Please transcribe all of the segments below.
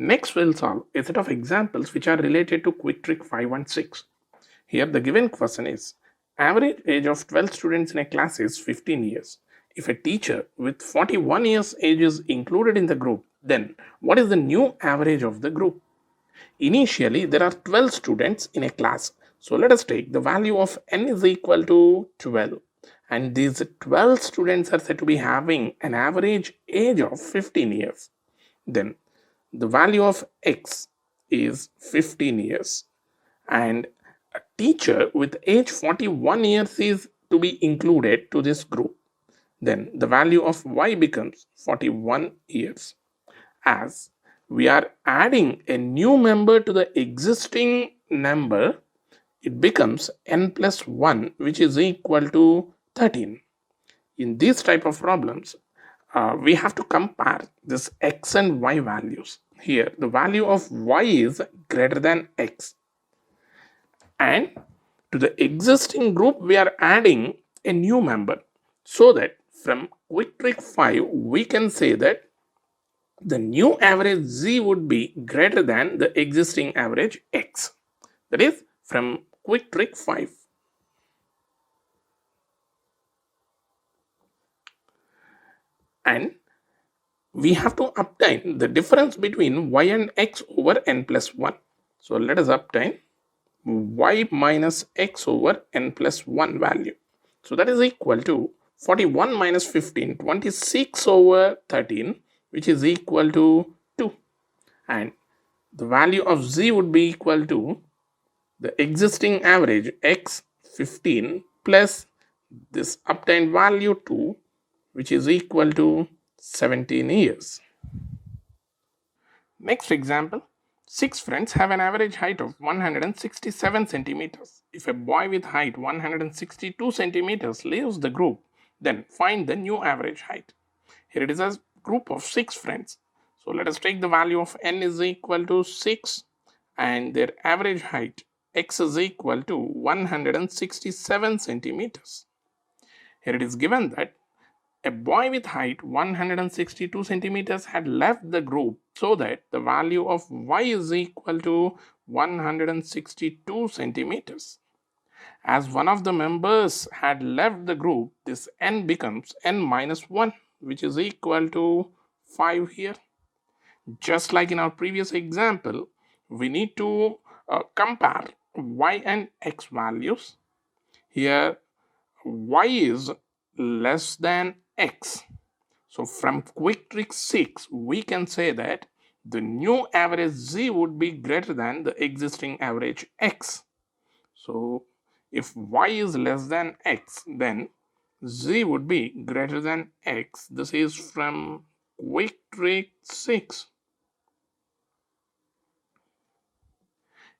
Next, we'll solve a set of examples which are related to quick trick 5 and 6. Here the given question is, average age of 12 students in a class is 15 years. If a teacher with 41 years age is included in the group, then what is the new average of the group? Initially, there are 12 students in a class. So let us take the value of n is equal to 12. And these 12 students are said to be having an average age of 15 years. Then the value of x is 15 years. And a teacher with age 41 years is to be included to this group. Then the value of y becomes 41 years. As we are adding a new member to the existing number, it becomes n plus 1, which is equal to 13. In these type of problems, we have to compare this x and y values. Here, the value of y is greater than x. And to the existing group, we are adding a new member. So that from quick trick 5, we can say that the new average z would be greater than the existing average x. That is from quick trick 5. And we have to obtain the difference between y and x over n plus 1. So let us obtain y minus x over n plus 1 value. So that is equal to 41 minus 15, 26 over 13, which is equal to 2. And the value of z would be equal to the existing average x 15 plus this obtained value 2, which is equal to 17 years. Next example, 6 friends have an average height of 167 centimeters. If a boy with height 162 centimeters leaves the group, then find the new average height. Here it is a group of 6 friends. So let us take the value of n is equal to 6 and their average height x is equal to 167 centimeters. Here it is given that a boy with height 162 centimeters had left the group, so that the value of y is equal to 162 centimeters. As one of the members had left the group, this n becomes n minus 1, which is equal to 5 here. Just like in our previous example, we need to compare y and x values. Here y is less than x. So from quick trick 6, we can say that the new average z would be greater than the existing average x. So if y is less than x, then z would be greater than x. This is from quick trick 6.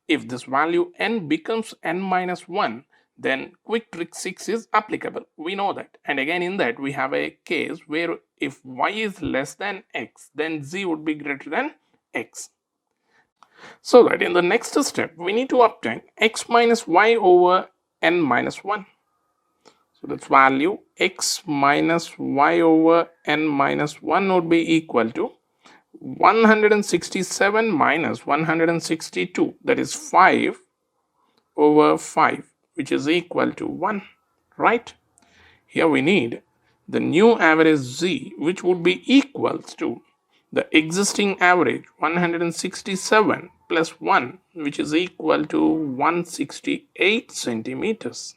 If this value n becomes n minus 1, then quick trick 6 is applicable. We know that. And again, in that, we have a case where if y is less than x, then z would be greater than x. So that in the next step, we need to obtain x minus y over n minus 1. So that's value x minus y over n minus 1 would be equal to 167 minus 162, that is 5 over 5, which is equal to 1, right? Here we need the new average z, which would be equals to the existing average 167 plus 1, which is equal to 168 centimeters.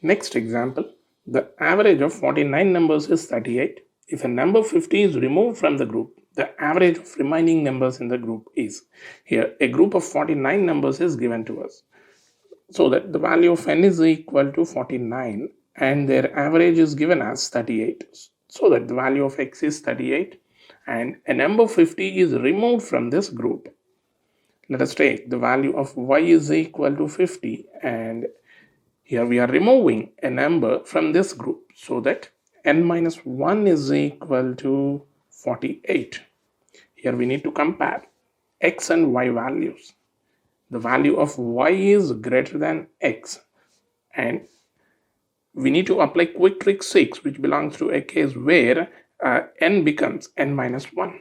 Next example, the average of 49 numbers is 38. If a number 50 is removed from the group, the average of remaining numbers in the group is. Here a group of 49 numbers is given to us. So that the value of n is equal to 49 and their average is given as 38. So that the value of x is 38 and a number 50 is removed from this group. Let us take the value of y is equal to 50 and here we are removing a number from this group, so that n minus 1 is equal to 48. Here we need to compare x and y values. The value of y is greater than x and we need to apply quick trick 6, which belongs to a case where n becomes n minus 1.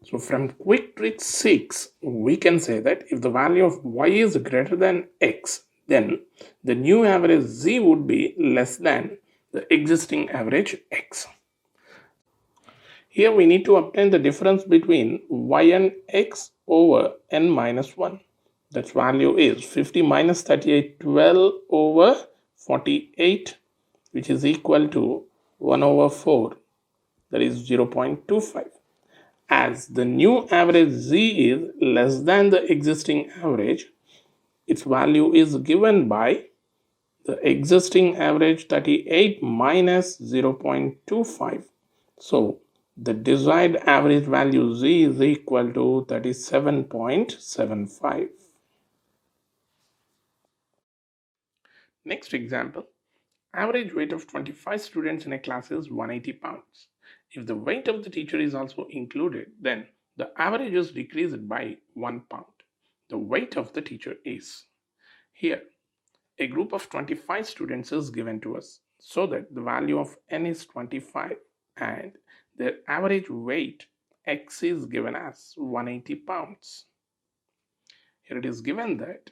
So from quick trick 6, we can say that if the value of y is greater than x, then the new average z would be less than the existing average x. Here we need to obtain the difference between y and x over n minus 1. That value is 50 minus 38, 12 over 48, which is equal to 1 over 4, that is 0.25. As the new average z is less than the existing average, its value is given by the existing average 38 minus 0.25. So the desired average value z is equal to 37.75. Next example. Average weight of 25 students in a class is 180 pounds. If the weight of the teacher is also included, then the average is decreased by 1 pound. The weight of the teacher is. Here, a group of 25 students is given to us, so that the value of n is 25 and their average weight x is given as 180 pounds. Here it is given that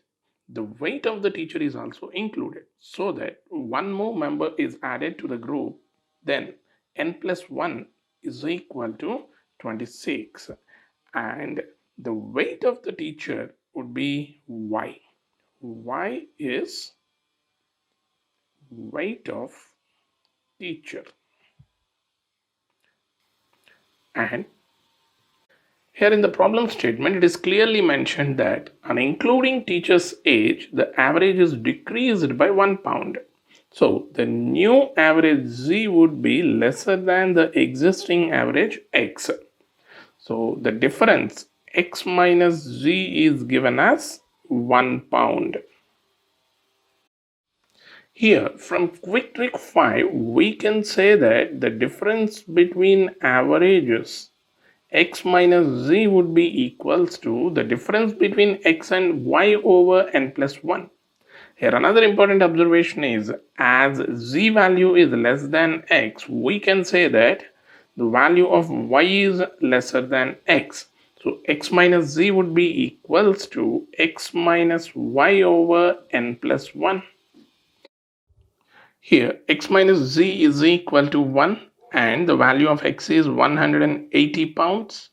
the weight of the teacher is also included, so that one more member is added to the group, then n plus 1 is equal to 26, and the weight of the teacher would be y. Y is weight of teacher. And here in the problem statement, it is clearly mentioned that on including teacher's age, the average is decreased by 1 pound. So the new average z would be lesser than the existing average x. So the difference x minus z is given as 1 pound. Here from quick trick 5, we can say that the difference between averages x minus z would be equals to the difference between x and y over n plus 1. Here another important observation is, as z value is less than x, we can say that the value of y is lesser than x. So x minus z would be equals to x minus y over n plus 1. Here x minus z is equal to 1 and the value of x is 180 pounds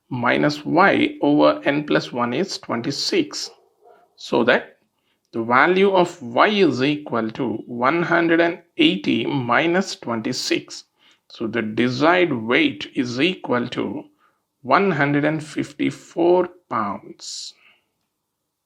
minus y over n plus 1 is 26. So that the value of y is equal to 180 minus 26. So the desired weight is equal to 154 pounds.